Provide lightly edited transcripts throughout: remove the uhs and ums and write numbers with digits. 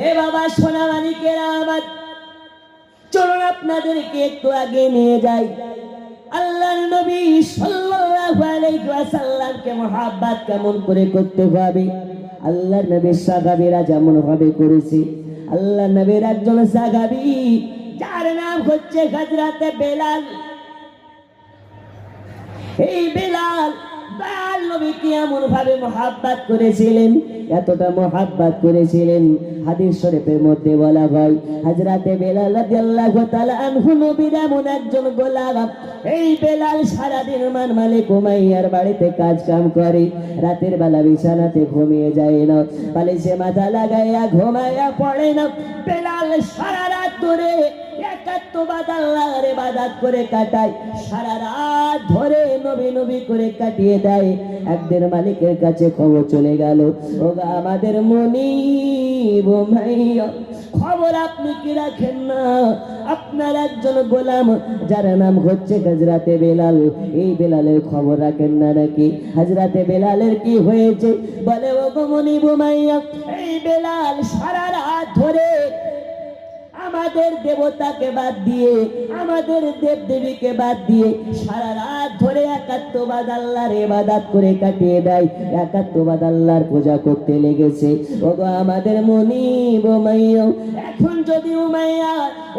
এ বাবা সোনা মানিকেরা আমার, চলুন আপনাদেরকে একটু আগে নিয়ে যাই। আল্লাহর নবী সাল্লাল্লাহু আলাইহি ওয়াসাল্লামকে মহব্বত কেমন করে করতে হবে, আল্লাহর নবীর সাহাবীরা যেমন ভাবে করেছে। আল্লাহর নবীর একজন সাহাবী যার নাম হচ্ছে হযরতে বেলাল। এই বেলাল নবীকে এমন ভাবে মহব্বত করেছিলেন, এতটা মহব্বত করেছিলেন, হাদিস শরীফের মধ্যে বলা হয় হযরতে বেলাল রাদিয়াল্লাহু তাআলা আনহু নবীর এমন একজন গোলাম। এই বেলাল সারাদিন মালিক উমাইয়ার বাড়িতে কাজ কাম করে, রাতের বেলা বিছানাতে ঘুমিয়ে যায় না, বালিশে মাথা লাগাইয়া ঘুমাইয়া পড়ে না। বেলাল সারা রাত ধরে একাত্মবাদ আল্লাহর ইবাদত করে কাটায়, সারা রাত ধরে নবী নবী করে কাটিয়ে দেয়। একদিন মালিকের কাছে খবর চলে গেল, ওগো আমাদের মুনিব ভাইয়া, খবর আপনি কি রাখেন না? আপনার একজন গোলাম যার নাম হচ্ছে হযরতে বেলাল, এই বেলালের খবর রাখেন না নাকি? হযরতে বেলালের কি হয়েছে? বলে ওগো মুনিব ভাইয়া, এই বেলাল সারা রাত ধরে আমাদের দেবতাকে বাদ দিয়ে, আমাদের দেব দেবীকে বাদ দিয়ে সারা রাত ধরে একাত্মবাদ আল্লাহর ইবাদত করে কাটিয়ে দেয়, একাত্মবাদ আল্লাহর পূজা করতে লেগেছে। ওগো আমাদের মুনিব উমাইয়া, এখন যদি উমাইয়া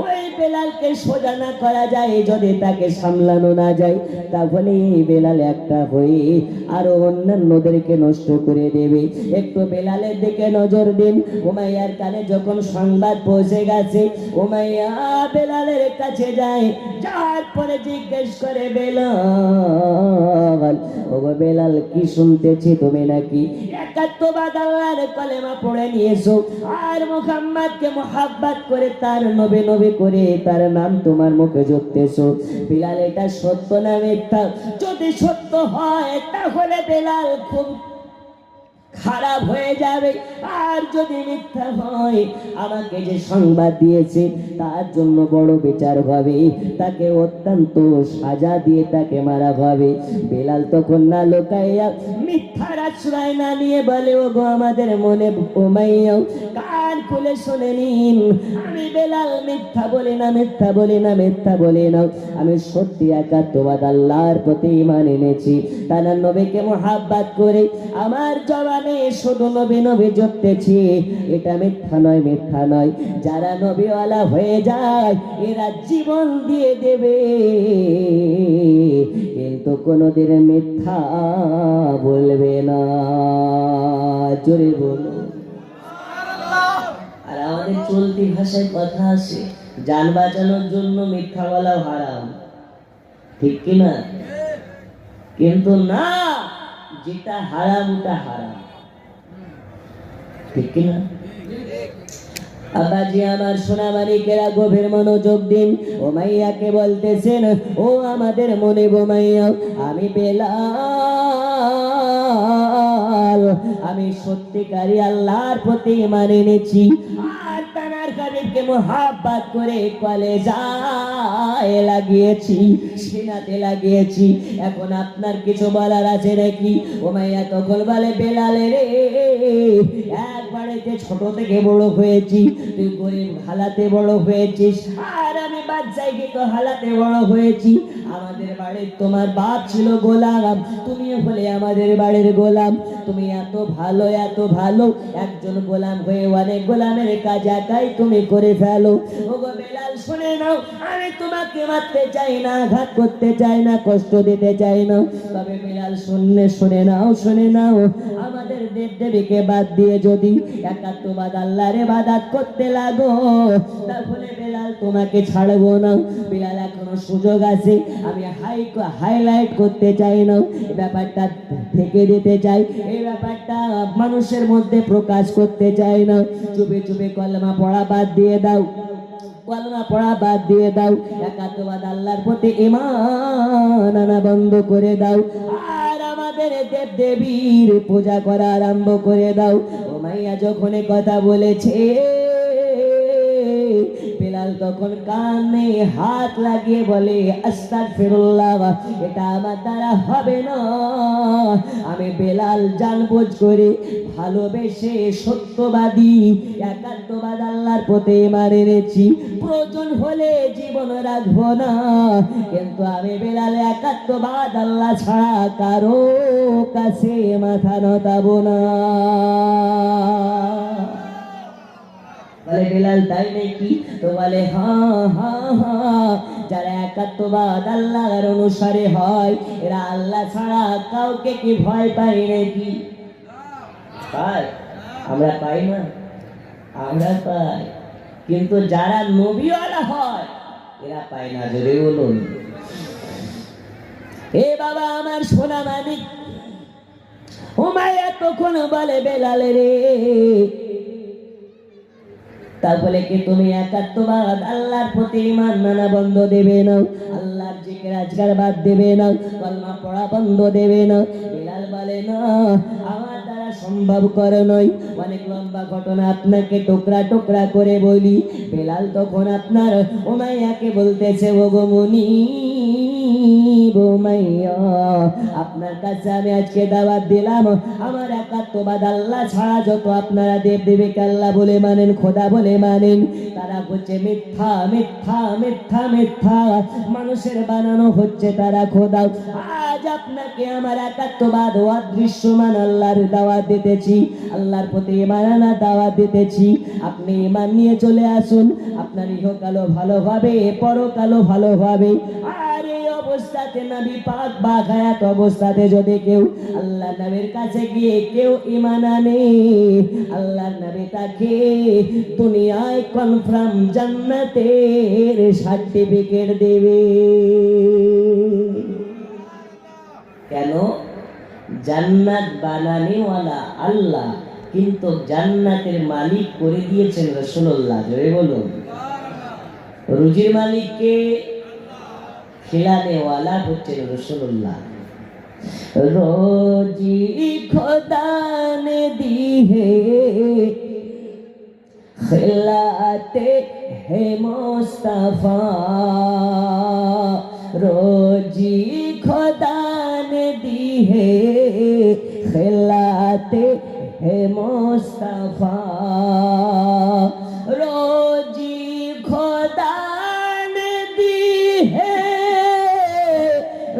ওই বেলালকে সোজা না করা যায়, যদি তাকে সামলানো না যায়, তাহলে এই বেলাল একটা হয়ে আরো অন্যান্যদেরকে নষ্ট করে দেবে। একটু বেলালের দিকে নজর দিন। উমাইয়ার কানে যখন সংবাদ পৌঁছে গেছে, উমাইয়া বেলালের কাছে যায়, যাওয়ার পরে জিজ্ঞেস করে, বেলাল, ওগো বেলাল, কি শুনতেছি তুমি নাকি একাত্মবাদ আল্লাহর কলেমা পড়ে নিয়েছো, আর মুহাম্মদকে মহব্বত করে তার নবী নবী করে তার নাম তোমার মুখে জপতেছো। বেলাল, এটা সত্য না মিথ্যা? যদি সত্য হয় তাহলে বেলাল খুব খারাপ হয়ে যাবে, আর যদি মিথ্যা হয় আমাকে যে সংবাদ দিয়েছে তার জন্য বড় বিচার হবে, তাকে অত্যন্ত সাজা দিয়ে তাকে মারা হবে। বেলাল তখন না লোকাইয়া, মিথ্যার আশ্রয় না নিয়ে বলে, ওগো আমাদের মনে উমাইয়া, কান খুলে শুনে নিন, আমি বেলাল মিথ্যা বলি না, মিথ্যা বলি না, মিথ্যা বলি না, আমি সত্যি একাত্মবাদ আল্লাহর প্রতি ঈমান এনেছি, তার নবীকে মহব্বত করে আমার জবানে শুধু নবী নবী জপতেছি, এটা মিথ্যা নয়, মিথ্যা নয়। যারা নবীওয়ালা হয়ে যায় এরা জীবন দিয়ে দেবে, কিন্তু কোনোদিন মিথ্যা বলবে না। জোরে বলো। আর আমাদের চলতি ভাষায় কথা আছে, জান বাঁচানোর জন্য মিথ্যা বলা হারাম, ঠিক কিনা? কিন্তু না, যেটা হারাম ওটা হারাম, ঠিক কিনা? আবাজি আমার সোনা মানিকেরা গভীর মনোযোগ দিন। উমাইয়াকে বলতেছেন, ও আমাদের মনে উমাইয়া, আমি বেলাল, আমি সত্যিকারী আল্লাহর প্রতি ঈমান এনেছি, আর তার হাবিবকে মহব্বত করে কলেজায় লাগিয়েছি, সিনাতে লাগিয়েছি। এখন আপনার কিছু বলার আছে নাকি? উমাইয়া তখন বলে, বেলালে রে, একবারেতে ছোট থেকে বড় হয়েছি, তুই গরিব হালাতে বড় হয়েছিস, আর আমি বাদশাহীকৃত হালাতে বড় হয়েছি। আমাদের বাড়ির তোমার বাপ ছিল গোলাম, তুমি হলে আমাদের বাড়ির গোলাম। তুমি এত ভালো, এত ভালো, একজন গোলাম হয়ে অনেক গোলামের কাজ একাই তুমি করে ফেলো। ওগো বেলাল, শুনে নাও, আমি তোমাকে মারতে চাই না, আঘাত করতে চাই না, কষ্ট দিতে চাই না, তবে বেলাল শুনে নাও, শুনে নাও, আমাদের দেব দেবীকে বাদ দিয়ে যদি একাত্মবাদ আল্লাহর ইবাদত করতে লাগো, তাহলে বেলাল তোমাকে ছাড়বো না। বেলাল, এখনো সুযোগ আছে, আমি হাইলাইট করতে চাই না, এই ব্যাপারটা থেকে দিতে চাই, এই ব্যাপারটা মানুষের মধ্যে প্রকাশ করতে চাই না। চুপে চুপে কলেমা পড়া বাদ দিয়ে দাও, কলেমা পড়া বাদ দিয়ে দাও, একাত্মবাদ আল্লাহর প্রতি ঈমান আনা বন্ধ করে দাও, আর আমাদের দেব দেবীর পূজা করা আরম্ভ করে দাও। উমাইয়া যখন কথা বলেছে, বেলাল তখন কানে হাত লাগিয়ে বলে আস্তাগফিরুল্লাহ, এটা আমার দ্বারা হবে না। আমি বেলাল জানবুঝ করে ভালোবেসে সত্যবাদী একাত্মবাদ আল্লাহর পথে এনেছি, প্রয়োজন হলে জীবন রাখবো না, কিন্তু আমি বেলাল একাত্মবাদ আল্লাহ ছাড়া কারো কাছে মাথা নতাবো না। বলে বেলাল তাই নাকি? তো বলে হ্যাঁ হ্যাঁ হ্যাঁ, যারা একাত্মবাদ আল্লাহর অনুসারে হয় এরা আল্লাহ ছাড়া কাউকে কি ভয় পায় নাকি? পায়? আমরা পাই না? আমরা পাই, কিন্তু যারা নবীওয়ালা হয় এরা পায় না। জোরে বলুন। এ বাবা আমার সোনা মানিক, উমাইয়া তখন বলে বেলাল রে, তারপরে কি তুমি একাত্মবাদ আল্লাহর প্রতি ঈমান মানা বন্ধ দেবে না? আল্লাহর জিকির আজকার বাদ দেবে না? কলমা পড়া বন্ধ দেবে না? বেলাল বলে না, আমার দ্বারা সম্ভব করে নয়। অনেক লম্বা ঘটনা, আপনাকে টুকরা টুকরা করে বলি। বেলাল তখন আপনার উমাইয়াকে বলতেছে, ও গো মুনিব উমাইয়া, আপনার কাছে আমি আজকে দাওয়াত দিলাম, আমার একাত্মবাদ আল্লাহ ছাড়া যত আপনারা দেব দেবীকে আল্লাহ বলে মানেন, খোদা বলে মানেন, তারা হচ্ছে মিথ্যা মিথ্যা মিথ্যা মিথ্যা, মানুষের বানানো হচ্ছে তারা খোদা। আজ আপনাকে আমার একাত্মবাদ ও অদৃশ্যমান আল্লাহর দাওয়াত দিতেছি, আল্লাহর প্রতি ঈমান আনার দাওয়াত দিতেছি। আপনি ঈমান নিয়ে চলে আসুন, আপনার ইহকালও ভালো হবে, পরকালও ভালো হবে। আর এই অবস্থাতে নবী পাক বাগায়াত অবস্থাতে যদি কেউ আল্লাহ নবীর কাছে গিয়ে কেউ ঈমান আনে, আল্লাহ নবী তাকে দুনিয়ায় কনফার্ম জান্নাতের সার্টিফিকেট দেবে। কেন? জান্নাত বানানেওয়ালা আল্লাহ, কিন্তু জান্নাতের মালিক করে দিয়েছেন রাসূলুল্লাহ। জোরে বলুন। রুজির মালিককে, খিলানেওয়ালা হচ্ছেন রাসূলুল্লাহ। रोजी खुदा ने दी है, खिलाते है मुस्तफा, रोजी खुदा ने दी है, खिलाते है मुस्तफा, रोजी खुदा ने दी है,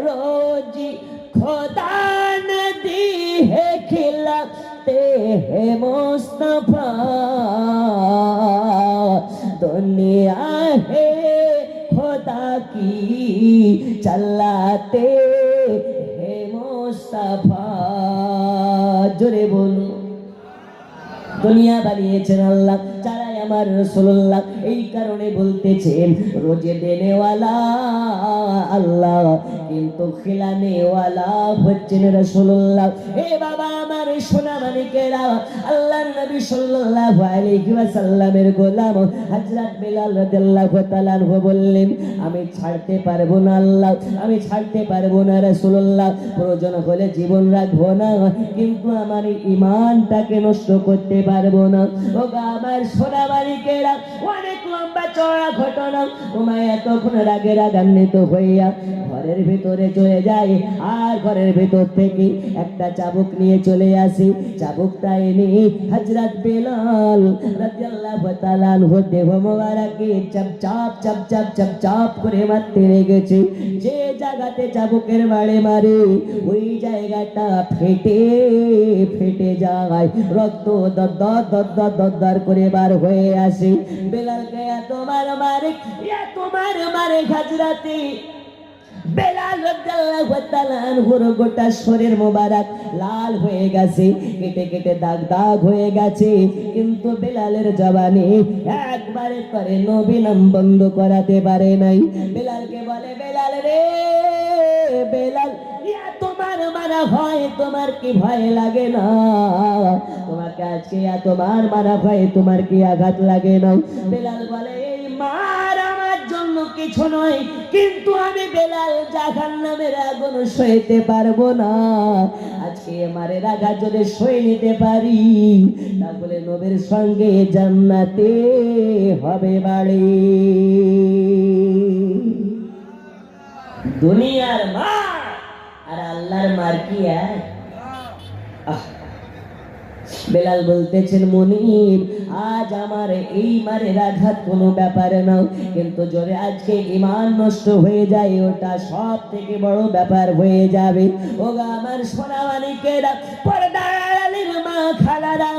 रोजी खुदा ने दी है, खिलाते हैं मुस्तफा, दुनिया है खुदा की चलाते हैं मुस्तफा। जोरे बोलो। দুনিয়া বানিয়েছেন আল্লাহ, চারাই আমার রাসূলুল্লাহ। এই কারণে বলতেছেন রোজে দেনেওয়ালা আল্লাহ, কিন্তু খিলানেওয়ালা হচ্ছেন রাসূলুল্লাহ। হে বাবা আমার সোনা মানিকেরা, আল্লাহর নবী সাল্লাল্লাহু আলাইহি ওয়াসাল্লামের গোলাম হযরত বেলাল রাদিয়াল্লাহু তাআলা আনহু বললেন, আমি ছাড়তে পারবো না আল্লাহ, আমি ছাড়তে পারবো না রাসূলুল্লাহ, প্রয়োজন হলে জীবন রাখবো না, কিন্তু আমার ঈমানটাকে নষ্ট করতে পারবো না। ও আমার সোনা মানিকেরা, অনেক লম্বা চড়া ঘটনা। উমাইয়া তখন রাগে রাগান্বিত হইয়া ঘরের ভিতরে চলে যায়, আর ঘরের ভিতর থেকে একটা চাবুক নিয়ে চলে আসি। চাবুকটা এনে হযরত বেলাল রাদিয়াল্লাহু তাআলা আনহু দেহ মোবারকে চাপ চাপ চাপ চাপ চাপ চাপ করে মারতে লেগেছে। যে জায়গাতে চাবুকের বাড়ি মারে ওই জায়গাটা ফেটে ফেটে যায়, রক্ত দর করে বার হয়ে আসে। বেলালকে এত মার মারে হযরতে বেলাল রাদিয়াল্লাহু তাআলা আনহুর গোটা শরীর মোবারক লাল হয়ে গেছে, কেটে কেটে দাগ দাগ হয়ে গেছে, কিন্তু বেলালের জবানে একবারে করে নবী নাম বন্ধ করাতে পারে নাই। বেলালকে বলে, বেলাল রে বেলাল, তোমার মারা হয়, তোমার কি ভয় লাগে না? তোমাকে আজকে তোমার মারা হয়, তোমার কি আঘাত লাগে না? বেলাল বলে, এই মার আমার জন্য কিছু নয়, কিন্তু আমি বেলাল জাহান্নামের আগুন সইতে পারবো না। আজকে আমারে রাগা যদি সই নিতে পারি, তাহলে নবীর সঙ্গে জান্নাতে হবে বাড়ি। দুনিয়ার মার আর আল্লাহর মার কি এক? বেলাল বলতেছেন, মুনির আজ আমার এই মারের আঘাত কোনো ব্যাপার না, কিন্তু যদি আজকে ঈমান নষ্ট হয়ে যায় ওটা সব থেকে বড় ব্যাপার হয়ে যাবে। ওগো আমার সোনামানিকেরা, পর্দার আড়ালের মা খালারা,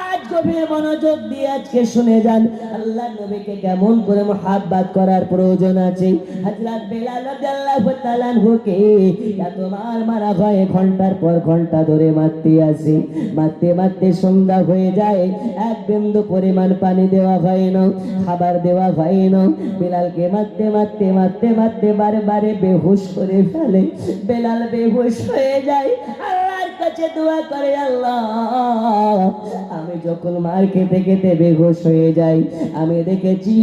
আজ গভীর মনোযোগ দিয়ে আজকে শুনে যান আল্লাহর নবীকে কেমন করে মুহাব্বত করার প্রয়োজন আছে। হযরত বেলাল রাদিয়াল্লাহু তাআলা আনহুকে এত মারা হয়, ঘন্টার পর ঘন্টা ধরে মারতে আসে, মারতে মারতে সন্ধ্যা হয়ে যায়, এক বিন্দু পরিমাণ পানি দেওয়া হয় না, খাবার দেওয়া হয় না। বেলালকে মারতে মারতে মারতে মারতে বারে বারে বেহুশ করে ফেলে। বেলাল বেহুশ হয়ে যায়, আল্লাহর কাছে দোয়া করে, আল্লাহ আমি যখন মার খেতে খেতে বেহুশ হয়ে যাই, আমি দেখেছি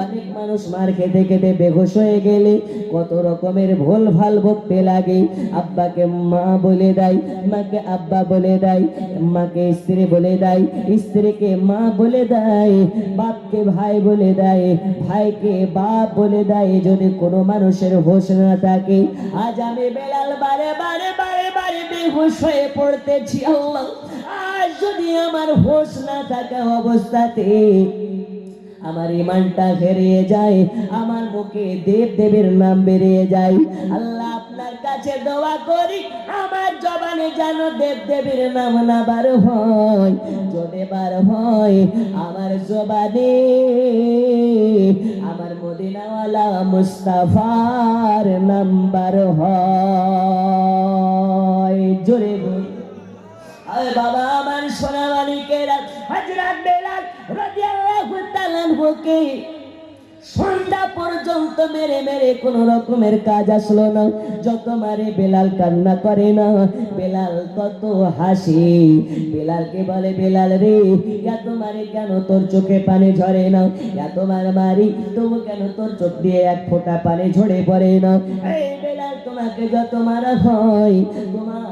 অনেক মানুষ মার খেতে খেতে বেহুশ হয়ে গেলে কত রকমের ভুল ভাল বকতে লাগে। আব্বাকে মা বলে দেয়, মাকে আব্বা বলে দেয়, মাকে স্ত্রী বলে দেয়, স্ত্রীকে মা বলে দেয়, বাপকে ভাই বলে দেয়, ভাইকে বাপ বলে দেয়। যদি কোনো মানুষের হোশ না থাকে, আজ আমি বেলাল বারে বারে বারে বারে বেহুশ হয়ে পড়তেছি। আল্লাহ, আজ যদি আমার হোশ না থাকা অবস্থাতে আমার ঈমানটা হারিয়ে যায়, আমার মুখে দেব দেবের নাম বেরিয়ে যায়, আল্লাহ আপনার কাছে দোয়া করি আমার জবানে যেন দেব দেবের নাম না বার হয়। যদি বার হয় আমার জবানে আমার মদিনাওয়ালা মুস্তাফার নাম্বার হয়। জোরে বল, আরে বাবা আমার সোনামানিকেরা, হযরত বেলাল রাদিয়াল্লাহু তাআলা আনহুকে সন্ধ্যা পর্যন্ত মেরে মেরে কোন রকমের কাজ আসলো না। যত মারে বেলাল কান্না করে না, বেলাল তত হাসি। বেলালকে বলে, বেলাল রে, এত মারে কেন তোর চোখে পানি ঝরে না? এত মারি তবু কেন তোর চোখ দিয়ে এক ফোঁটা পানি ঝরে পড়ে না? এই বেলাল, তোমাকে যত মারা হয় তোমার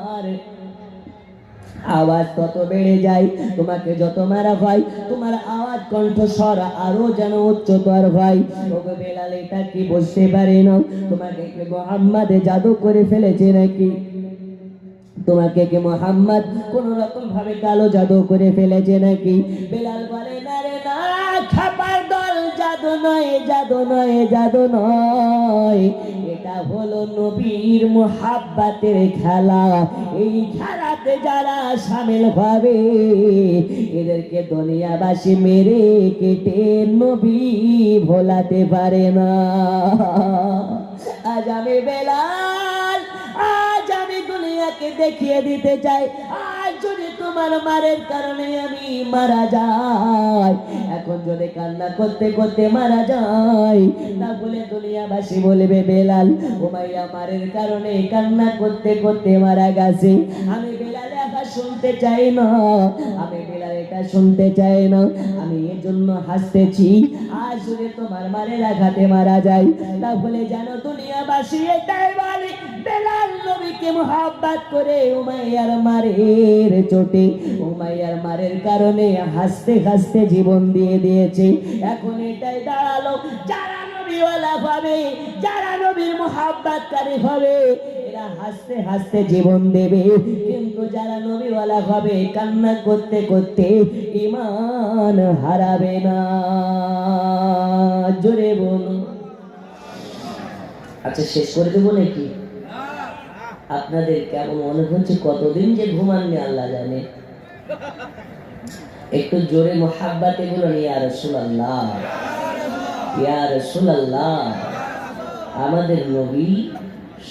আওয়াজ তত বেড়ে যায়, তোমাকে যত মারা হয় তোমার আওয়াজ কণ্ঠস্বর আরো যেন উচ্চতর হয়। ওগো বেলাল, এটা কি বুঝতে পারে না তোমাকে কি মুহাম্মদ জাদু করে ফেলেছে নাকি? তোমাকে কি মুহাম্মদ কোন রকম ভাবে কালো জাদু করে ফেলেছে নাকি? বেলাল বলে, না রে না, খাবার দল, জাদু নয়, জাদু নয়, জাদু নয়, এটা হলো নবীর মুহাব্বতের খেলা। এই খেলাতে যারা শামিল হবে এদেরকে দুনিয়াবাসী মেরে কেটে নবী ভোলাতে পারে না। আজ আমি বেলাল, আজ আমি দুনিয়াকে দেখিয়ে দিতে চাই, আজ যদি তোমার মারের কারণে আমি মারা যাই, এখন যদি কান্না করতে করতে মারা যাই, তাহলে দুনিয়াবাসী বলবে বেলাল উমাইয়া মারের কারণে কান্না করতে করতে মারা গেছে। আমি বেলাল একা শুনতে চাই না, আমি বেলাল এটা শুনতে চাই না। আমি এর জন্য হাসতেছি, আজ যদি তোমার মারের আঘাতে মারা যায়, তাহলে যেন দুনিয়াবাসী এটাই বলে বেলাল নবীকে মুহাব্বত করে উমাইয়ার মারের চোটে, উমাইয়ার মারের কারণে হাসতে হাসতে জীবন দিয়ে দিয়েছে। এখন এটাই দাঁড়ালো, যারা নবীওয়ালা হবে, যারা নবীর মুহাব্বতকারী হবে, এরা হাসতে হাসতে জীবন দেবে, কিন্তু যারা নবীওয়ালা হবে কান্না করতে করতে ঈমান হারাবে না। জোরে বলুন। আচ্ছা, শেষ করে দেবো নাকি? আপনাদের কেমন মনে হচ্ছে? কতদিন যে ঘুমাননি আল্লাহ জানে। একটু জোরে মুহাব্বতে বলুন, ইয়া রাসূলুল্লাহ, ইয়া রাসূলুল্লাহ। আমাদের নবী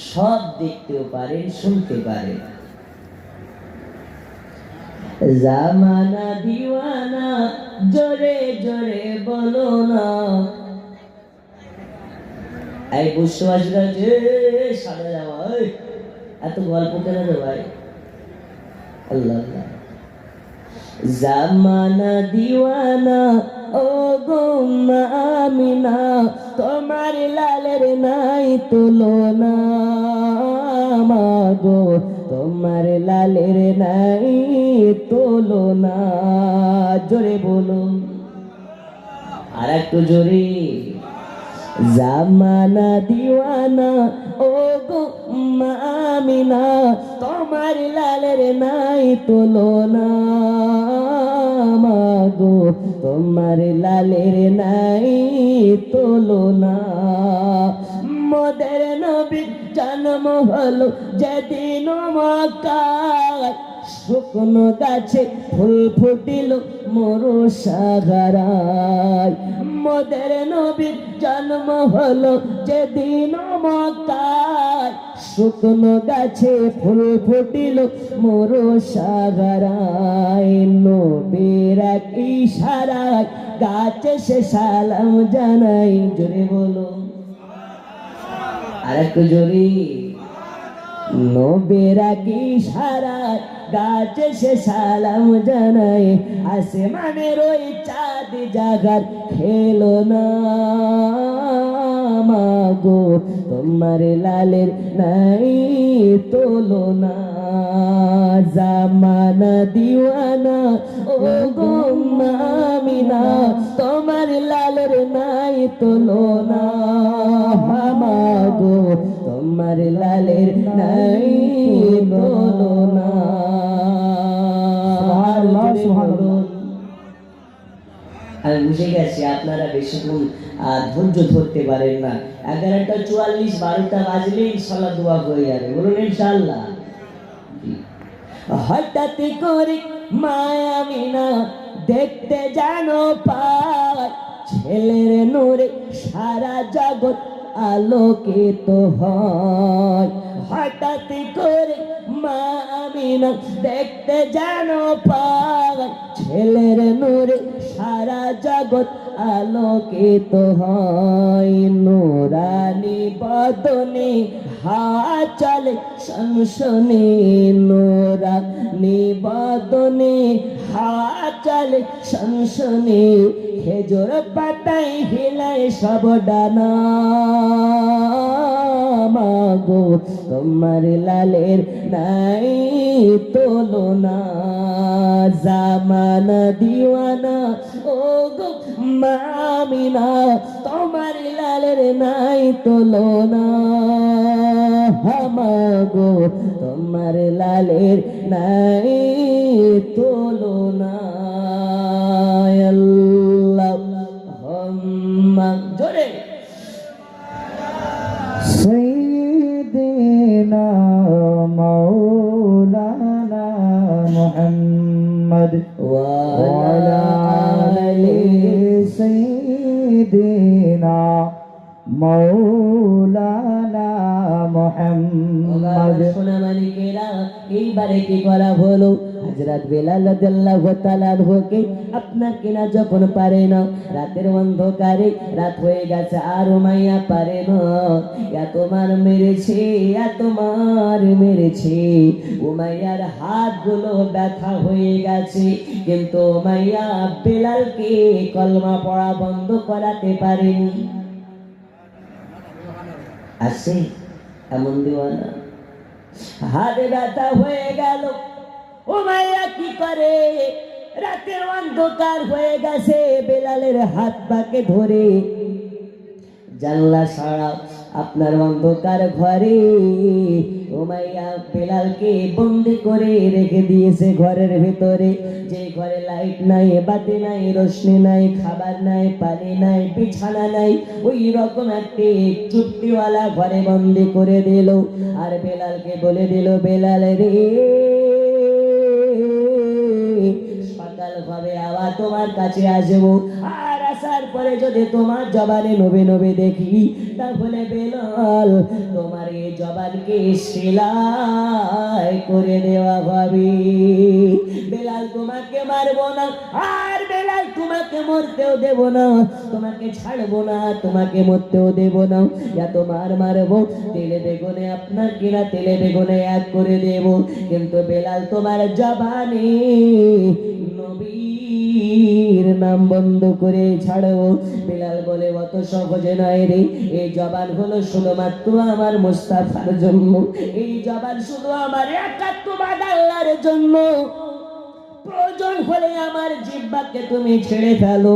সব দেখতেও পারেন, শুনতে পারেন। জামানা দিওয়ানা, জোরে জোরে বলো না। এই বুঝতে যে সাদা জামা, এত গল্প কেন রে ভাই? আল্লাহ আল্লাহ। জামানা দিওয়ানা, ও গো মা আমিনা তোমার লালের নাই তুলনা মা গো তোমার লালের নাই তুলনা জোরে বলুন আর একটু জোরে জামানা দিওয়ানা ও গো মা আমিনা তোমার লালের নাই তুলনা মা গো তোমার লালের নাই তুলনা মোদের নবীর জন্ম হলো যেদিন মক্কায় শুকনো গাছে ফুল ফুটিল মরু সাগরায় মোদের নবীর জন্ম হলো যেদিন মক্কায় শুকনো গাছে ফুল ফুটিল মরু সাগরায় নবীর এক ইশারায় গাছে সে সালাম জানাই জোরে বলো আর একটু জোরে নবীর এক ইশারায় গাছে সে সালাম জানাই আসমানের ওই চাঁদ জাগার খেলো না মা গো তোমার লালের নাই তুলনা জামানা দিওয়ানা ও গো মা আমিনা তোমার লালের নাই তুলনা মা গো তোমার লালের নাই তুলনা আমি বুঝে গেছি আপনারা বেশিক্ষণ ধৈর্য ধরতে পারেন না 11:44 12টা বাজলে ইনশাআল্লাহ দোয়া হয়ে যাবে বলুন ইনশাআল্লাহ হঠাৎ করে মা আমিনা দেখতে জানো পায় ছেলের নূরে সারা জগৎ আলোকিত হয় হঠাৎ করে মা আমিনা দেখতে জানো পায় ছেলের নূরে সারা জগৎ আলোকিত হয় নূরানি বদনে হাওয়া চলে সনসনে নূরানি বদনে হাওয়া চলে সনসনে খেজুর পাতায় হিলায় সব ডানা মা গো তোমার লালের নাই তুলনা জামানা দিওয়ানা ও গো মা আমিনা তোমার লালের নাই তুলনা মা গো তোমার লালের নাই তুলনা আল্লাহুম্মা জোরে سيدنا مولانا محمد وعلى آل سيدنا مولانا محمد সোনা মালিকেরা এইবারে কি করা হলো হযরত বেলাল রাদিয়াল্লাহু তাআলা আনহুকে আপনার কিনা যখন পারে না রাতের অন্ধকারে রাত হয়ে গেছে আর উমাইয়া পারে না এত মার মেরেছে উমাইয়ার হাতগুলো ব্যথা হয়ে গেছে কিন্তু উমাইয়া বেলালকে কলমা পড়া বন্ধ করাতে পারেনি আছে এমন দিওয়ানা হাতে ব্যথা হয়ে গেল উমাইয়া কি করে রাতের অন্ধকার হয়ে গেছে বেলালের হাত পাকে ধরে জানলা ছাড়া আপনার অন্ধকার ঘরে উমাইয়া বেলালকে বন্দি করে রেখে দিয়েছে ঘরের ভিতরে যে ঘরে লাইট নাই বাতি নাই রোশনি নাই খাবার নাই পানি নাই বিছানা নাই ওই রকম একটি চুক্তিওয়ালা ঘরে বন্দি করে দিল আর বেলালকে বলে দিল বেলাল রে সকাল হবে আবার তোমার কাছে আসবো আর আসার পরে যদি তোমার জবানে নবে নবে দেখি তাহলে বেলাল তোমার এই জবানকে সেলাই করে দেওয়া হবে বেলাল তোমাকে মারবো না আর বেলাল তোমাকে মরতেও দেব না তোমাকে ছাড়বো না তোমাকে মরতেও দেব না এত মারবো তেলে বেগুনে আপনার কিনা তেলে বেগুনে এক করে দেব কিন্তু বেলাল তোমার জবানে নবী নবীর নাম বন্ধ করে ছাড়ো। বেলাল বলে অত সহজে নয় রে, এই জবান হলো শুধুমাত্র আমার মুস্তাফার জন্য, এই জবান শুধু আমার একাত্মবাদ আল্লাহর জন্য। প্রয়োজন হলে আমার জিহ্বাকে তুমি ছেড়ে ফেলো,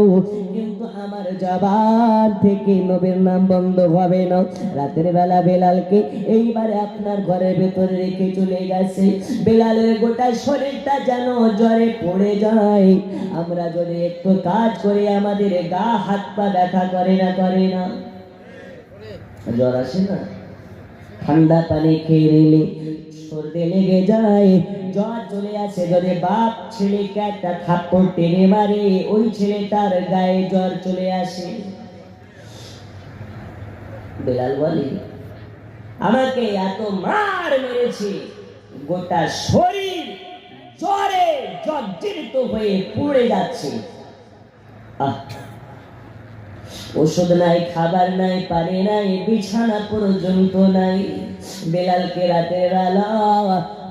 কিন্তু আমার জবান থেকে নবীর নাম বন্ধ হবে না। রাতের বেলা বেলালকে এইবারে আপনার ঘরের ভেতরে রেখে চলে গেছে। বেলালের গোটা শরীরটা যেন জ্বরে পড়ে যায়। আমরা যদি একটু কাজ করি আমাদের গা হাত পা ব্যথা করে না, করে না? জ্বর আসে না? ঠান্ডা পানি খেয়ে নিলে সর্দি লেগে যায়, জ্বর চলে আসে। যদি বাপ ছেলেকে একটা থাপ্পড় টেনে মারে, ওই ছেলেটার গায়ে জ্বর চলে আসে। বেলাল বলে আমাকে এত মার মেরেছে, গোটা শরীর জ্বরে জর্জরিত হয়ে পুড়ে যাচ্ছে। ওষুধ নাই, খাবার নাই, পানি নাই, বিছানা পর্যন্ত নাই। বেলালকে রাতের বেলা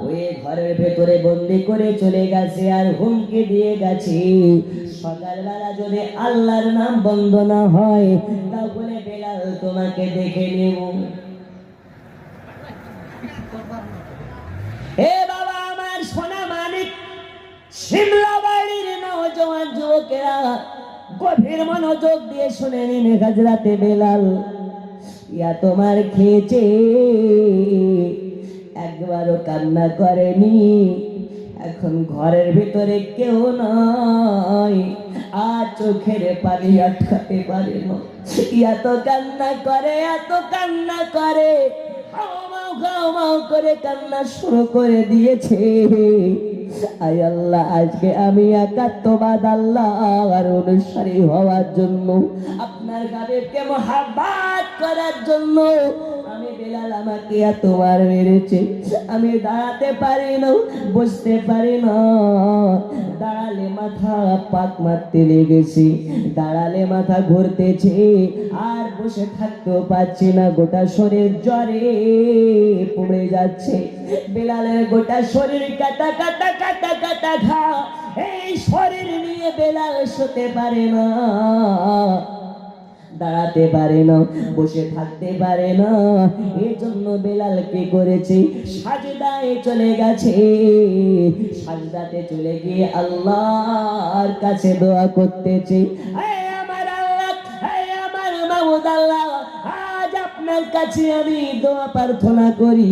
ওই ঘরের ভেতরে বন্দি করে চলে গেছে আর হুমকি দিয়ে গেছে, সকালবেলা যদি আল্লাহর নাম বন্ধ না হয় তাহলে বেলাল তোমাকে দেখে নেব। হে বাবা আমার সোনা মানিক, শিমলা বাড়ির নওজোয়ান যুবকেরা গভীর মনোযোগ দিয়ে শুনে নিন। হযরতে বেলাল ইয়া তোমার খেয়েছে, একবারও কান্না করেনি। এখন ঘরের ভিতরে কেউ নাই, আর চোখের পানি আটকাতে পারে না। এত কান্না করে, এত কান্না করে, হাওমাও হাওমাও করে কান্না শুরু করে দিয়েছে। আয় আল্লাহ, আজকে আমি একাত্মবাদ আল্লাহর অনুসারী হওয়ার জন্য, আপনার গায়েবকে মহব্বত করার জন্য আমি বেলাল আমাকে এতবার মেরেছে। আমি দাঁড়াতে পারি না, বসতে পারি না। দাঁড়ালে মাথা পাক মারতে লেগেছি, দাঁড়ালে মাথা ঘুরতেছে, আর বসে থাকতেও পারছি না। গোটা শরীর জ্বরে পড়ে যাচ্ছে। বেলালের গোটা শরীর কাটা কাটা কাটা কাটা ঘা। এই শরীর নিয়ে বেলাল শুতে পারে না, দাঁড়াতে পারে না, বসে থাকতে পারে না। এই জন্য বেলাল কি করেছে, সাজদায় চলে গেছে। সাজদাতে চলে গিয়ে আল্লাহর কাছে দোয়া করতেছে, হে আমার আল্লাহ, হে আমার মাবুদ আল্লাহ, আজ আপনার কাছে আমি দোয়া প্রার্থনা করি।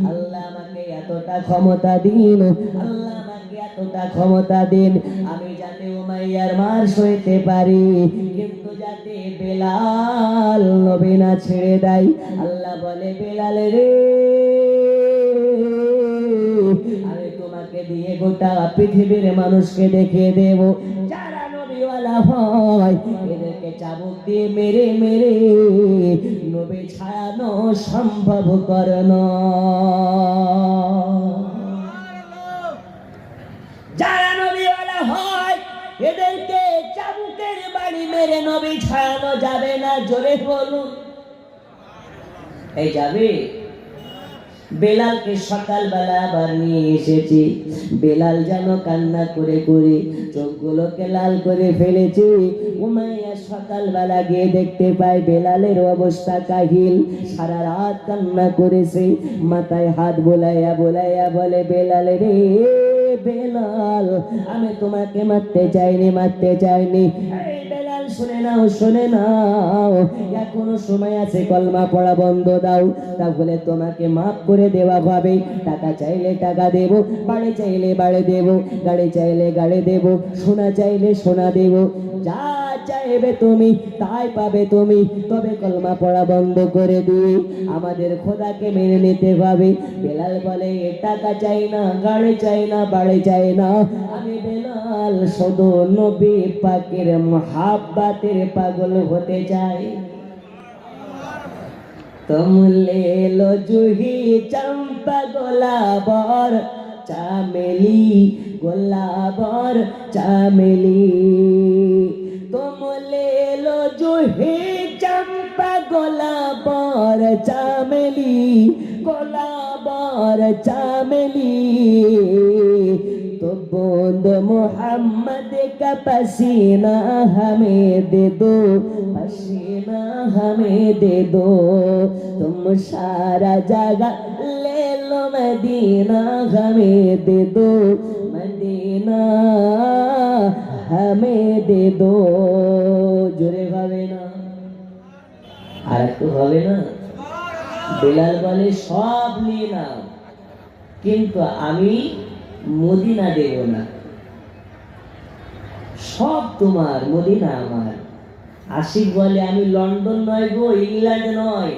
আল্লাহ আমাকে এতটা ক্ষমতা দিন, আল্লাহ আমাকে এতটা ক্ষমতা দিন, আমি যাতে উমাইয়ার মার সইতে পারি, কিন্তু যাতে বেলাল নবী না ছেড়ে দেয়। আল্লাহ বলে, বেলাল রে, আমি তোমাকে দিয়ে গোটা পৃথিবীর মানুষকে দেখিয়ে দেব, যারা নবীওয়ালা হয় এদেরকে চাবুক দিয়ে মেরে মেরে নবী ছায়ানো সম্ভব করনো। যারা নবীওয়ালা হয় এদেরকে চাবুকের বাড়ি মেরে নবী ছায়ানো যাবে না। জোরে বলুন, এই যাবে? বেলালকে সকালবেলা আবার নিয়ে এসেছি। বেলাল যেন কান্না করে করে চোখগুলোকে লাল করে ফেলেছে। উমাইয়া সকালবেলা গিয়ে দেখতে পায় বেলালের অবস্থা কাহিল, সারা রাত কান্না করেছে। মাথায় হাত বোলাইয়া বোলাইয়া বলে, বেলাল রে, বেলাল, আমি তোমাকে মারতে চাইনি, মারতে চাইনি। এই বেলাল শুনে নাও, শুনে নাও, এখনো সময় আছে, কলমা পড়া বন্ধ দাও, তাহলে তোমাকে মাফ করে দেওয়া হবে। টাকা চাইলে টাকা দেব, বাড়ি চাইলে বাড়ি দেব, গাড়ি চাইলে গাড়ি দেব, সোনা চাইলে সোনা দেব, যা চাইবে তুমি তাই পাবে তুমি, তবে কলমা পড়া বন্ধ করে দিয়ে আমাদের খোদাকে মেনে নিতে হবে। বেলাল বলে, টাকা চাই না, গাড়ি চাই না, বাড়ি চাই না, আমি বেলাল শুধু নবী পাকের মহাব্বতের পাগল হতে চাই। तुम ले लो जूही चंपा गुलाबर चामेली, गुलाबर चामेली, तुम ले लो जूही चंपा गुलाबर चामेली, गुलाबर चामेली, तो बूंद मोहम्मद का पसीना हमें दे दो, पसीना हमें दे दो, तुम सारा जगह ले लो मदीना हमें दे दो, मदीना हमें दे दो। জোরে হবে না, আর একটু হবে না। বেলাল বলে সব নিয়ে নাও, কিন্তু আমি মদিনা দেব না, সব তোমার, মদিনা আমার। আশিক বলে আমি লন্ডন নয় গো, ইংল্যান্ড নয়,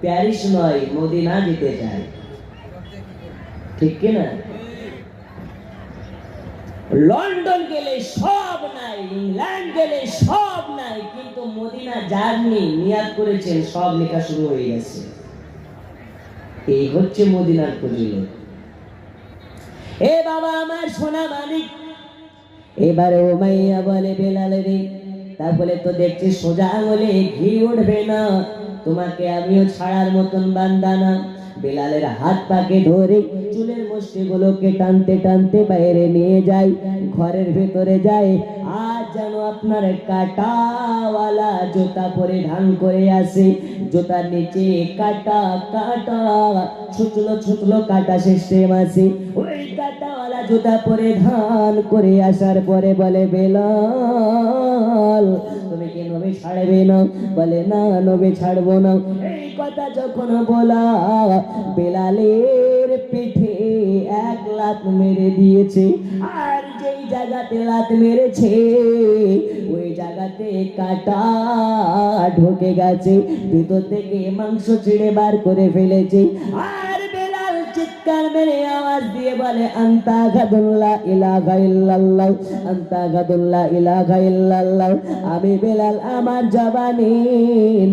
প্যারিস নয়, মদিনা যেতে চাই। ঠিক কিনা? লন্ডন গেলে সব নাই, ইংল্যান্ড গেলে সব নাই, কিন্তু মদিনা যাননি, নিয়াত করেছেন, সব লেখা শুরু হয়ে গেছে। এই হচ্ছে মদিনার ফজিলত। এ বাবা আমার সোনা মালিক, এবারে উমাইয়া বলে বেলাল রে, তারপরে তো দেখছি সোজা আঙুলে ঘি উঠবে না, তোমাকে আমিও ছাড়ার মতন বান্দা না। বেলালের হাত পাকে ধরে চুলের মুষ্টিগুলোকে টানতে টানতে বাইরে নিয়ে যায়, ঘরের ভেতরে যায়। আজ যেন আপনার কাটাওয়ালা জুতা পরিধান করে আসে, জুতার নিচে কাটা কাটা ছুটলো ছুটলো কাটা সিস্টেম আছে। ওই কাটাওয়ালা জুতা পরিধান করে আসার পরে বলে বেলাল তুমি কি নবী ছাড়বে না? বলে না, নবী ছাড়বো না। এই কথা যখন বলা, বেলালের পিঠে এক লাত মেরে দিয়েছে, আর যেই জায়গাতে লাত মেরেছে ওই জায়গাতে কাটা ঢুকে গেছে, ভিতর থেকে মাংস ছিঁড়ে বার করে ফেলেছে। আর বেলাল চিৎকার মেরে আওয়াজ দিয়ে বলে আন্তা গাদুল্লাহ ইলাহা ইল্লাল্লাহ, আন্তা গাদুল্লাহ ইলাহা ইল্লাল্লাহ। আমি বেলাল আমার জবানে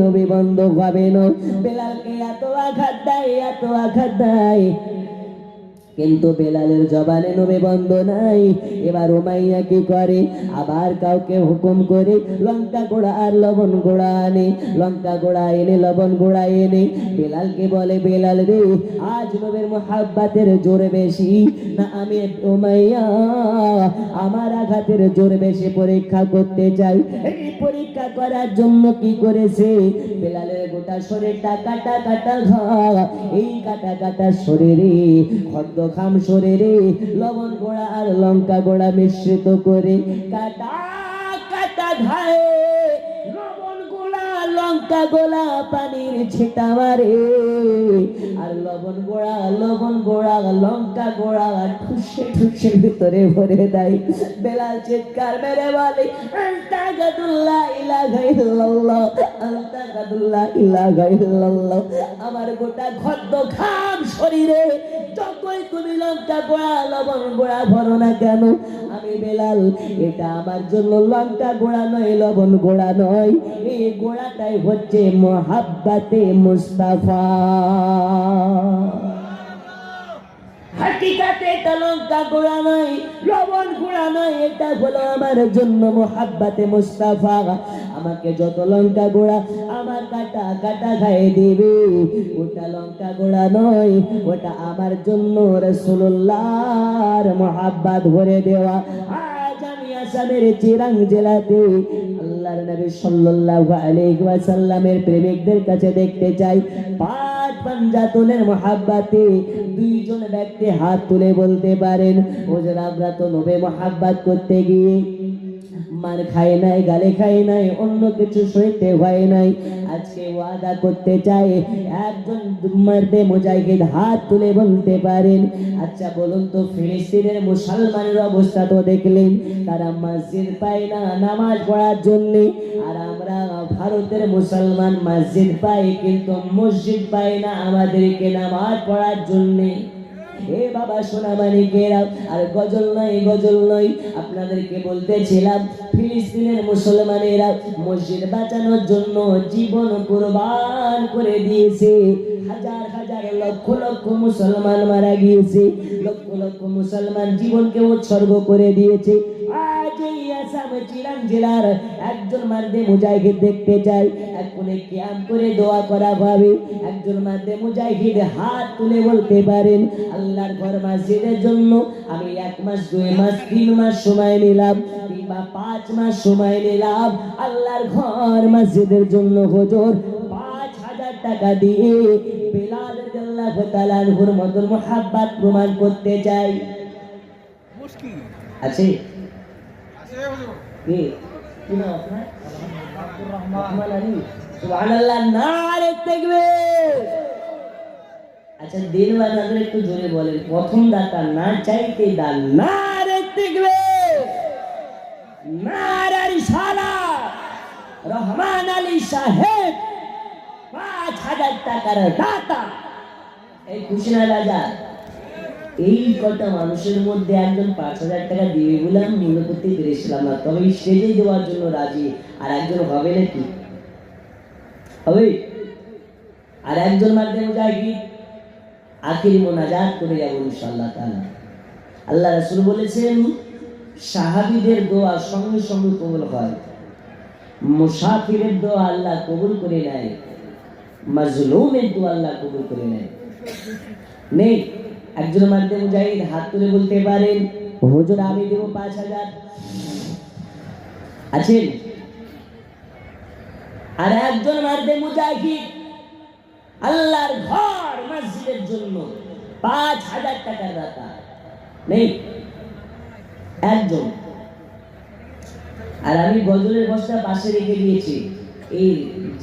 নবী বন্ধ হবে না। বেলালকে এত আঘাত দেয়, এত আঘাত দেয়, কিন্তু বেলালের জবানে নবী বন্ধ নাই। এবার উমাইয়া কি করে, আবার কাউকে হুকুম করে লঙ্কা গোড়া আর লবণ গোড়া আনে, লঙ্কা গোড়া এনে লবণ গোড়া এনে বেলালকে বলে বেলাল রে, আজ নবীর মুহাব্বতের জোর বেশি না আমি উমাইয়া আমার আঘাতের জোর বেশি পরীক্ষা করতে চাই। এই পরীক্ষা করার জন্য কি করেছে, বেলালের গোটা শরীরটা কাটা কাটা ঘা, এই কাটা কাটা শরীরে খদ্দ খাম শরীরে লবণ গোড়া আর লঙ্কা গোড়া মিশ্রিত করে কাটা কাটা ঘায়ে লবণ গোড়া লঙ্কা গোড়া পানির ছিটা মারে, আর লবণ গোড়া লঙ্কা গোড়া ঠুসে ঠুসে ভিতরে ভরে দেয়। বেলাল চিৎকার মেরে বলে আন্তা গাদুল্লাহ ইলাহা ইল্লাল্লাহ, আন্তা গাদুল্লাহ ইলাহা ইল্লাল্লাহ। আমার গোটা খদ্দ খাম শরীরে যতই তুমি লঙ্কা গোড়া লবণ গোড়া ভরো না কেন, আমি বেলাল এটা আমার জন্য লঙ্কা গোড়া নয়, লবণ গোড়া নয়, এই গোড়াটাই হচ্ছে মুহাব্বতে মুস্তাফা। হাকিকাতে এটা লঙ্কা গোড়া নয়, লবণ গোড়া নয়, এটা হলো আমার জন্য মুহাব্বতে মুস্তাফা। আমাকে যত লঙ্কা গোড়া আমার কাটা কাটা খাইয়ে দিবে, ওটা লঙ্কা গোড়া নয়, ওটা আমার জন্য রাসূলুল্লাহর মুহাব্বত ভরে দেওয়া। আজ আমি আসামের চিরাং জেলাতে আল্লাহর নবী সাল্লাল্লাহু আলাইহি ওয়াসাল্লামের প্রেমিকদের কাছে দেখতে চাই, পাঁচ পাঞ্জাতনের মুহাব্বতে দুইজন ব্যক্তি হাত তুলে বলতে পারেন হুজুর আমরা তো নবী মুহাব্বত করতে গিয়ে মার খাই নাই, গালে খাই নাই, অন্য কিছু সইতে হয় নাই, আজকে ওয়াদা করতে চাই। একজন মারদে মুজাহিদ হাত তুলে বলতে পারেন আচ্ছা বলুন তো ফিলিস্তিনের মুসলমানের অবস্থা তো দেখলেন, তারা মসজিদ পায় না নামাজ পড়ার জন্য, আর আমরা ভারতের মুসলমান মসজিদ পাই কিন্তু মসজিদ পাই না আমাদেরকে নামাজ পড়ার জন্য। এ বাবা সোনা মানিকেরা, আর গজল নয়, আপনাদেরকে বলতেছিলাম ফিলিস্তিনের মুসলমানেরা মসজিদ বাঁচানোর জন্য জীবন কুরবান করে দিয়েছে, হাজার হাজার লক্ষ লক্ষ মুসলমান মারা গিয়েছে, লক্ষ লক্ষ মুসলমান জীবনকে উৎসর্গ করে দিয়েছে। আজ এই আসাম চিরাং জেলার একজন মার্দে মুজাহিদ দেখতে চাই, এক্ষুনি কিয়াম করে দোয়া করা ভাবে একজন মার্দে মুজাহিদ হাত তুলে বলতে পারেন, আল্লাহর ঘর মসজিদের জন্য আমি 1 মাস 2 মাস 3 মাস সময় নিলাম কিংবা 5 মাস সময় নিলাম, আল্লাহর ঘর মসজিদের জন্য হুজুর 5,000 টাকা দিয়ে বেলাল রাদিয়াল্লাহু তাআলা আনহুর মতন মুহাব্বত প্রমাণ করতে চাই। আছে কি কি নাম আপনার? রহমান আলী। সুবহানাল্লাহ, নারে তাকবীর। আচ্ছা দিন বাজারে একটু জোরে বলেন, প্রথম দাতা না চাইতে দান, নারে তাকবীর, নারে রিসালাত। রহমান আলী সাহেব 5,000 টাকার দাতা। এই খুশি না রাজা? এই কটা মানুষের মধ্যে একজন 5,000 টাকা দিবে বলে আমি মনে করতে পেরেছিলাম না, তবে স্টেজে দেওয়ার জন্য রাজি। আর একজন হবে নাকি? হবে? আর একজন মাধ্যমে মুজাহিদ আখির মোনাজাত করে যাব ইনশাআল্লাহ তাআলা। আল্লাহ রাসূল বলেছেন সাহাবীদের দোয়া সঙ্গে সঙ্গে কবুল হয়, মুসাফিরের দোয়া আল্লাহ কবুল করে নেয়, মাজলুমের দোয়া আল্লাহ কবুল করে নেয়। নেই একজন মার্দে মুজাহিদ হাত তুলে বলতে পারেন, হুজুর আমি দেব 5,000। আছেন? আর একজন মার্দে মুজাহিদ আল্লাহর ঘর মসজিদের জন্য 5,000 টাকার দাতা নেই একজন। আর আমি গজলের বস্তা পাশে রেখে দিয়েছি। এই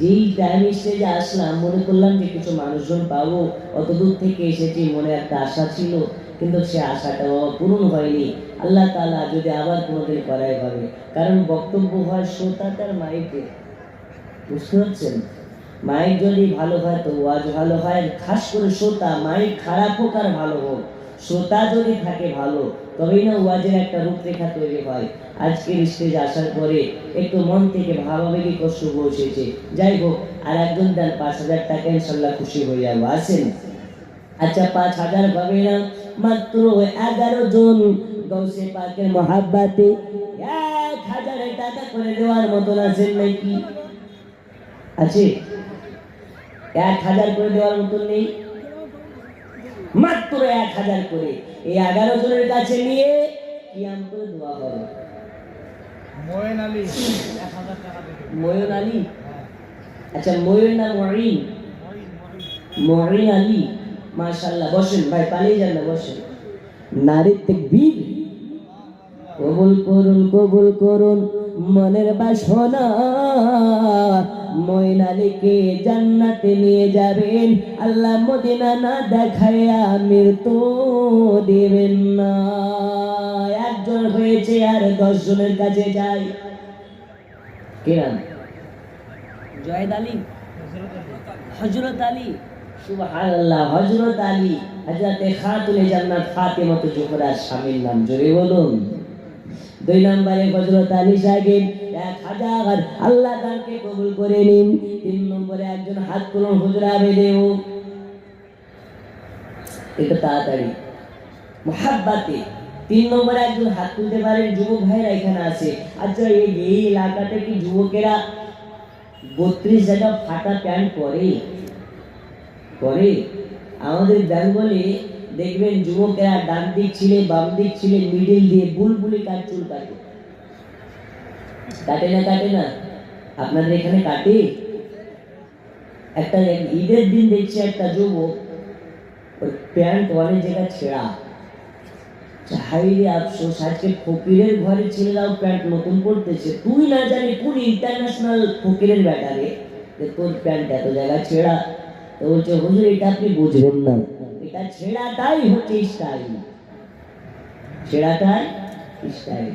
যেই টাইম স্টেজে আসলাম মনে করলাম যে কিছু মানুষজন পাবো, অত দূর থেকে এসেছি, মনে একটা আশা ছিল, কিন্তু সে আশাটা পূরণ হয়নি। আল্লাহ তাআলা যদি আবার কোনোদিন করাই হবে, কারণ বক্তব্য হয় শ্রোতাটার মাইকে, বুঝতে পারছেন? মাইক যদি ভালো হয় তো ওয়াজ ভালো হয়, খাস করে শ্রোতা, মাইক খারাপ হোক আর ভালো হোক, শ্রোতা যদি থাকে ভালো তবেই না ওয়াজের একটা রূপরেখা তৈরি হয়। আজকের স্টেজ আসার পরে একটু মন থেকে ভাবাবেগি কষ্ট পৌঁছেছে। যাই হোক, আর একজন দেন 5,000 টাকা, ইনশাল্লাহ খুশি হয়ে যাবো। আসেন। আচ্ছা 5,000 পাবে না, মাত্র 11 জন গৌসে পাকের মহাব্বাতে 1,000 টাকা করে দেওয়ার মতন আছেন নাকি? আছে? 1,000 করে দেওয়ার মতন নেই? মাত্র 1,000 করে এই 11 জনের কাছে নিয়ে কিয়াম করে দোয়া করো। ময়ন আলী 1,000 টাকা দেবে। ময়ন আলী? আচ্ছা ময়ন না মরিন? মরিন আলী, মাশাআল্লাহ। বসেন ভাই, পালিয়ে যান না, বসেন। নারে তাকবীর। কবুল করুন, কবুল করুন মনের বাসনা, ময়ন আলীকে জান্নাতে নিয়ে যাবেন, আল্লাহ মদিনা না দেখায়া মৃত্যু দিবেন না। একজন হয়েছে, আর 10 জনের কাছে যাই। কি নাম? জয়েদ আলী, হযরত আলী। সুবহানাল্লাহ, হযরত আলী, হযরতে খাতুনে জান্নাত ফাতেমাতুল জোহরার স্বামীর নাম, জোরে বলুন। 2 নম্বরে হযরত আলী সাহেব 1,000 আল্লাহ তাকে কবুল করে নিন। 3 নম্বরে একজন হাত তুলুন, হুজুর আমি দেব। এটা তাড়াতাড়ি মুহাব্বতে। 3 নম্বরে একজন হাত তুলতে পারেন, যুবক ভাইরা এখানে আছে। আচ্ছা এই এলাকাতে কি যুবকেরা 32 জায়গা ফাটা প্যান্ট পরে? পরে? আমাদের বেঙ্গলে দেখবেন যুবকেরা ডান দিক ছিলে, বাম দিক ছিলে, মিডিল দিয়ে বুলবুলি কাট চুল কাটে। কাটে না? কাটে না? আপনাদের এখানে কাটে? একটা ঈদের দিন দেখছি একটা যুবক ওর প্যান্ট অনেক জায়গায় ছেঁড়া। হাইরে আফসোস, আজকে ফকিরের ঘরে ছেলেরাও প্যান্ট নতুন পড়তেছে। তুই না জানি কোন ইন্টারন্যাশনাল ফকিরের ব্যাটারে যে তোর প্যান্ট এত জায়গায় ছেঁড়া। তো বলছে হুজুর এটা আপনি বুঝবেন না, এটা ছেঁড়াটাই হচ্ছে স্টাইল, ছেঁড়াটাই স্টাইল।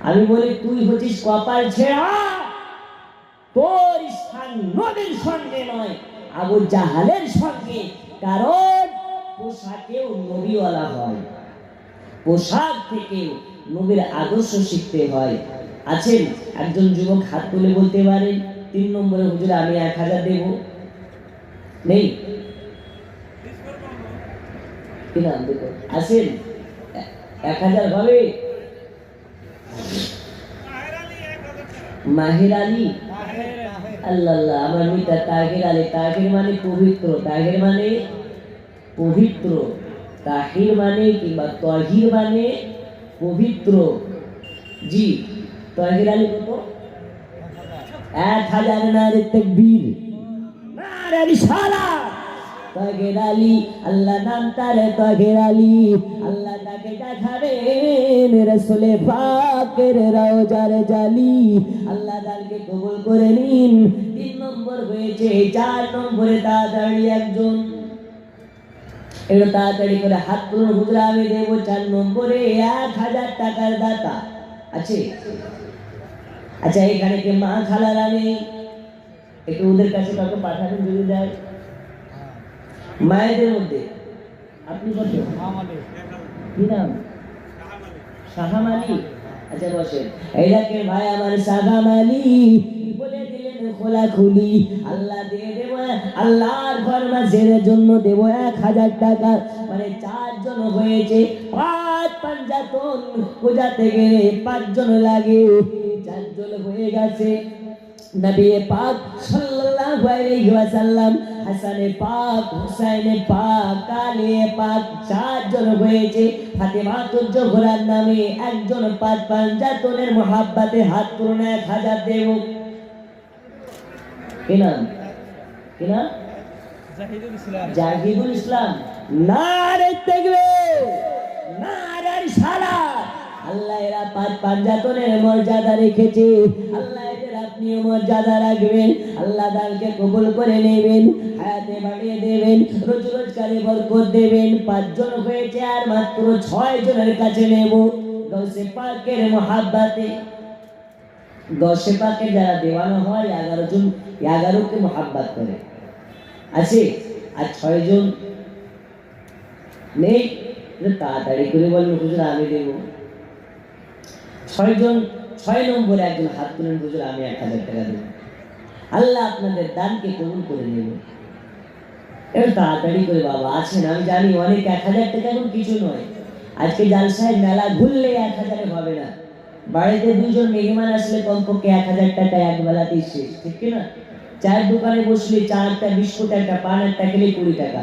আমি বলি তুই হচ্ছিস কপাল ছেঁড়া, তোর স্থান নবীর সঙ্গে নয়, আবু জাহালের সঙ্গে। কারণ পোশাকেও নবীওয়ালা হয়, পোশাক থেকে নবীর আদর্শ শিখতে হয়। আছেন? একজন যুবক হাত তুলে বলতে পারেন 3 নম্বরে হুজুর আমি 1,000 দেব। নেই? কি নাম দেখো? আছেন? 1,000 হবে? মাহির আলী, তাহের আল্লাহ আল্লাহ, আমার মিতা তাহির আলী। তাহির মানে পবিত্র, তাহির মানে পবিত্র, তাহির মানে কিংবা তহির মানে পবিত্র। জি, তহির আলী কত? 1000 নারে তাকবীর, নারে রিসালাত। তহির আলী, আল্লাহ নাম তার তহির আলী। আল্লাহ তাকে দেখাবেন রাসূলে পাকের রওজার জালি। আল্লাহ তাকে কবুল করে নিন। 3 নম্বর হয়েছে, 4 নম্বরে তাড়াতাড়ি একজন একটু তাড়াতাড়ি করে হাত তুলুন, হুজুর আমি দেবো 4 নম্বরে 1000 টাকার দাতা আছে? আচ্ছা, এখানে কি মা খালারা নেই? একটু ওদের কাছে কাউকে পাঠাবেন যদি দেয়। মায়েদের মধ্যে আপনি কত? আমাদের কি নাম? সাহাম আলী। আচ্ছা বসেন। এই দেখেন ভাই আমার সাহাম আলী বলে দিলেন খোলাখুলি, আল্লাহ দিয়ে দেব, আল্লাহর ফরমানের জন্য দেব 1000 টাকা। মানে 4 জন হয়েছে, 5 পাঞ্জাতন পূজাতে গেলে 5 জন লাগে, 4 জন হয়ে গেছে। নবী পাক সাল্লাল্লাহু আলাইহি ওয়াসাল্লাম, হাসানে পাক, হুসাইনে পাক, আলী পাক 4 জন হয়েছে। ফাতেমা জোহরার নামে একজন 5 পাঞ্জাতনের মহাব্বতে হাত তুলুন, 1000 দেব। কি নাম? কি নাম? জাহিদুল ইসলাম। জাহিদুল ইসলাম। নারে তাকবীর, নারে রিসালাত। আল্লাহ এরা 5 পাঞ্জাতনের মর্যাদা রেখেছে, আল্লাহ এদের আপনিও মর্যাদা রাখবেন। আল্লাহ তাদেরকে কবুল করে নেবেন, হায়াতে বাড়িয়ে দেবেন, রোজ রোজগারে বরকত দেবেন। 5 জন হয়েছে, আর মাত্র 6 জনের কাছে নেব গৌসে পাকের মহাব্বতে। গৌসে পাকে যারা দেওয়ানো হয় 11 জন, 11 কে মহাব্বত করে আছে। আর 6 জন নেই, তাড়াতাড়ি করে বলুন হুজুর আমি দেব। 6 জন, 6 নম্বরে একজন হাত তুলেন, হুজুর আমি 1000 টাকা দেব। আল্লাহ আপনাদের দানকে কবুল করে নেব। এবার তাড়াতাড়ি করে বাবা আছেন, আমি জানি অনেক 1000 টাকা এখন কিছু নয়। আজকে জালসায় মেলা ঘুরলে 1000 হবে না। বাড়িতে 2 জন মেহমান আসলে কমপক্ষে 1000 টাকা এক বেলাতেই শেষ, ঠিক কি না? চায়ের দোকানে বসলে 4টা বিস্কুট, একটা পান, একটা খেলে 20 টাকা।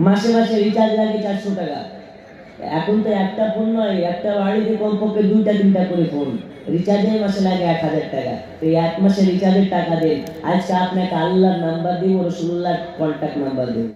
মাসে মাসে রিচার্জ লাগে 400 টাকা। এখন তো একটা ফোন নয়, একটা বাড়িতে কমপক্ষে 2টা 3টা করে ফোন। রিচার্জের মাসে লাগে 1000 টাকা। তো এই 1 মাসে রিচার্জের টাকা দেন। আজকে আপনাকে আল্লাহর নাম্বার দিব, রাসূলুল্লাহর কন্টাক্ট নাম্বার দেব।